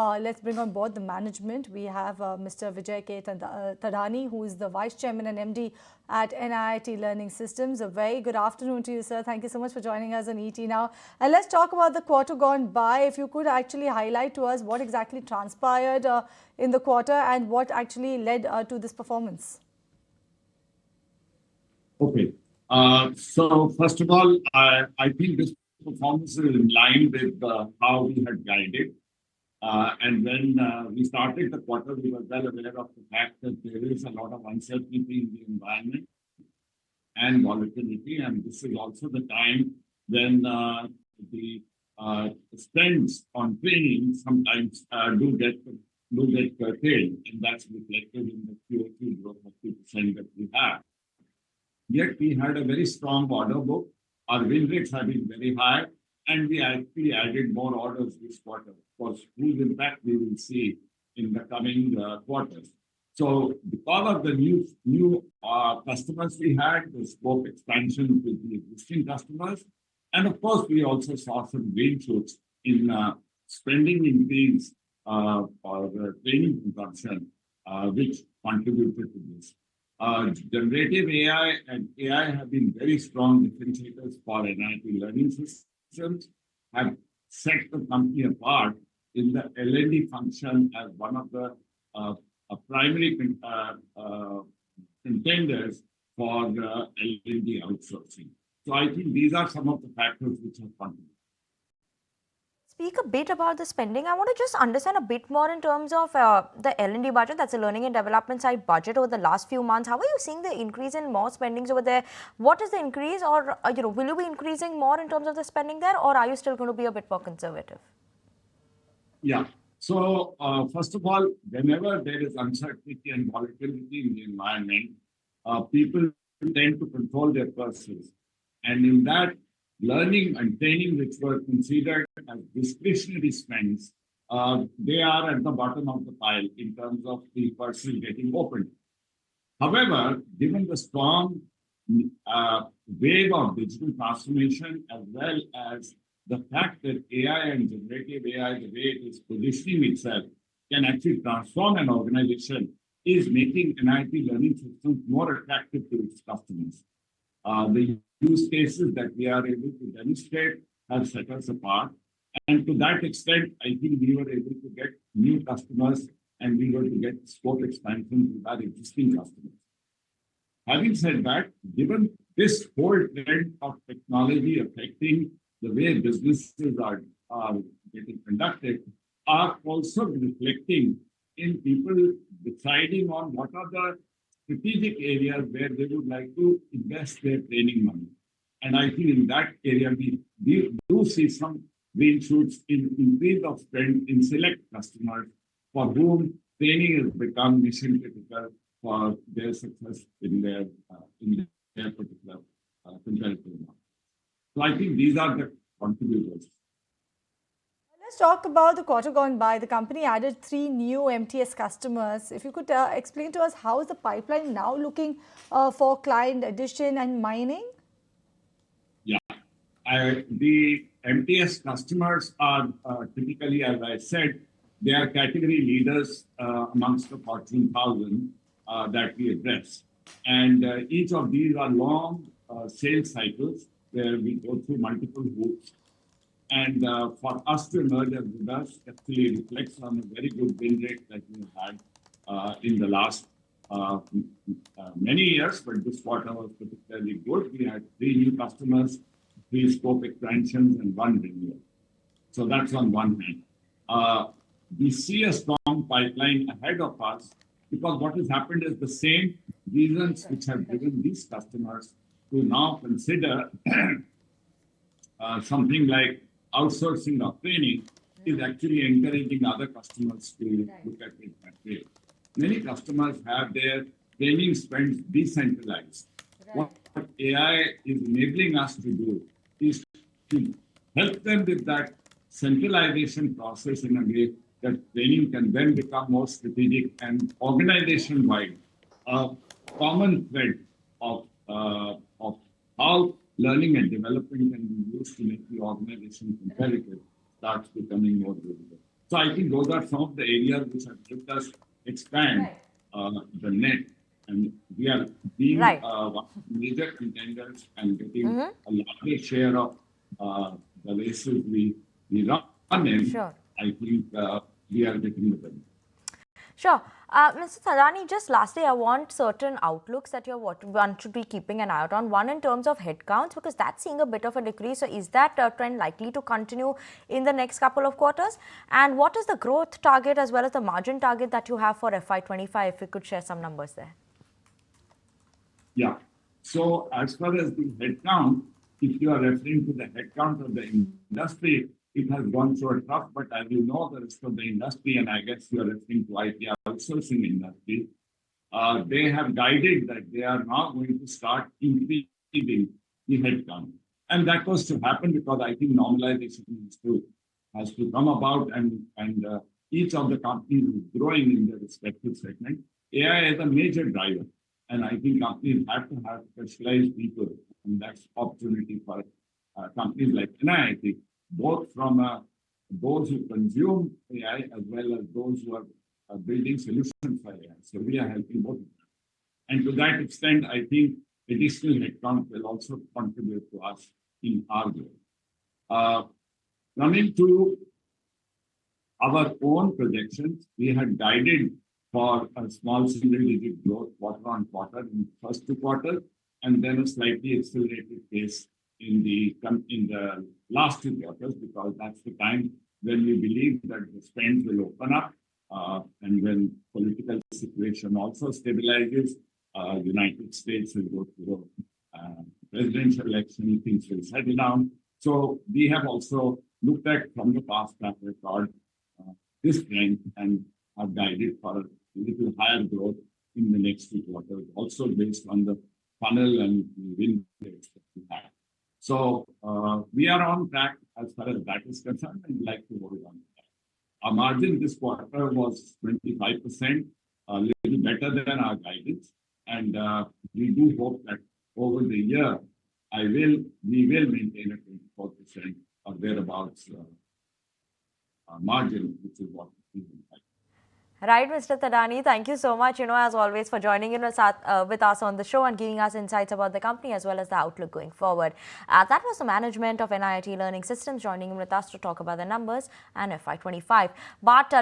Let's bring on board the management. We have Mr. Vijay K Thadani, who is the Vice Chairman and MD at NIIT Learning Systems. A very good afternoon to you, sir. Thank you so much for joining us on ET Now. And let's talk about the quarter gone by. If you could actually highlight to us what exactly transpired in the quarter and what actually led to this performance. Okay. So first of all, I think this performance is in line with how we had guided. And when we started the quarter, we were well aware of the fact that there is a lot of uncertainty in the environment and volatility. And this is also the time when the spends on training sometimes do get curtailed. And that's reflected in the QoQ growth of 2% that we have. Yet we had a very strong order book. Our win rates have been very high. And we actually added more orders this quarter, whose impact we will see in the coming quarters. So because of the new customers we had, the scope expansion with the existing customers, and of course, we also saw some green shoots in spending increase for the training consumption, which contributed to this. Generative AI and AI have been very strong differentiators for NIIT Learning Systems, have set the company apart in the L&D function as one of the primary contenders for the L&D outsourcing. So I think these are some of the factors which have contributed. Speak a bit about the spending. I want to just understand a bit more in terms of the L&D budget, that's the learning and development side budget over the last few months. How are you seeing the increase in more spendings over there? What is the increase, or will you be increasing more in terms of the spending there, or are you still going to be a bit more conservative? Yeah. So first of all, whenever there is uncertainty and volatility in the environment, people tend to control their purses. And in that, learning and training, which were considered as discretionary spends, they are at the bottom of the pile in terms of the purses getting opened. However, given the strong wave of digital transformation, as well as the fact that AI and generative AI, the way it is positioning itself, can actually transform an organization, is making NIIT Learning Systems more attractive to its customers. The use cases that we are able to demonstrate have set us apart. And to that extent, I think we were able to get new customers and we were to get scope expansion with our existing customers. Having said that, given this whole trend of technology affecting the way businesses are getting conducted, are also reflecting in people deciding on what are the strategic areas where they would like to invest their training money. And I think in that area, we do see some green shoots in increase of spend in select customers for whom training has become mission critical for their success in their particular competitive market. So I think these are the contributors. Let's talk about the quarter gone by. The company added 3 new MTS customers. If you could explain to us how is the pipeline now looking for client addition and mining? Yeah, the MTS customers are typically, as I said, they are category leaders amongst the Fortune 1000 that we address. And each of these are long sales cycles where we go through multiple hoops. And for us to emerge as with us actually reflects on a very good win rate that we had in the last many years, but this quarter was particularly good. We had 3 new customers, 3 scope expansions, and 1 renewal. So that's on one hand. We see a strong pipeline ahead of us because what has happened is the same reasons which have driven these customers to now consider something like outsourcing of training is actually encouraging other customers to look at it that way. Many customers have their training spends decentralized. What AI is enabling us to do is to help them with that centralization process in a way that training can then become more strategic and organization-wide. A common thread of how learning and development can be used to make the organization competitive starts becoming more visible. So I think those are some of the areas which have helped us expand the net. And we are being Right. one of the major contenders and getting a larger share of the races we run in. Sure. I think we are getting the benefit. Sure. Mr. Tadani, just lastly, I want certain outlooks that one should be keeping an eye out on. One, in terms of headcounts, because that's seeing a bit of a decrease. So is that trend likely to continue in the next couple of quarters? And what is the growth target as well as the margin target that you have for FY25? If you could share some numbers there. Yeah. So as far as the headcount, if you are referring to the headcount of the industry, it has gone through a tough, but as you know, the rest of the industry, and I guess you are referring to IT outsourcing industry, they have guided that they are now going to start increasing the headcount. And that was to happen because I think normalization has to come about, and each of the companies is growing in their respective segment. AI is a major driver, and I think companies have to have specialized people, and that's opportunity for companies like NIIT, both from those who consume AI as well as those who are building solutions for AI. So we are helping both of them. And to that extent, I think additional headcount will also contribute to us in our growth. Coming to our own projections, we had guided for a small single-digit growth quarter on quarter in the first 2 quarters, and then a slightly accelerated pace in the last 2 quarters, because that's the time when we believe that the spends will open up, and when political situation also stabilizes, United States will go through presidential election, things will settle down. So we have also looked at from the past track record this trend and are guided for a little higher growth in the next 2 quarters, also based on the funnel and win rates that we have. So we are on track as far as that is concerned, and like to hold on to that. Our margin this quarter was 25%, a little better than our guidance, and we do hope that over the year, we will maintain a 24% or thereabouts margin, which is what we like. Right, Mr. Tadani, thank you so much, as always, for joining in with us on the show and giving us insights about the company as well as the outlook going forward. That was the management of NIIT Learning Systems joining in with us to talk about the numbers and FY25. But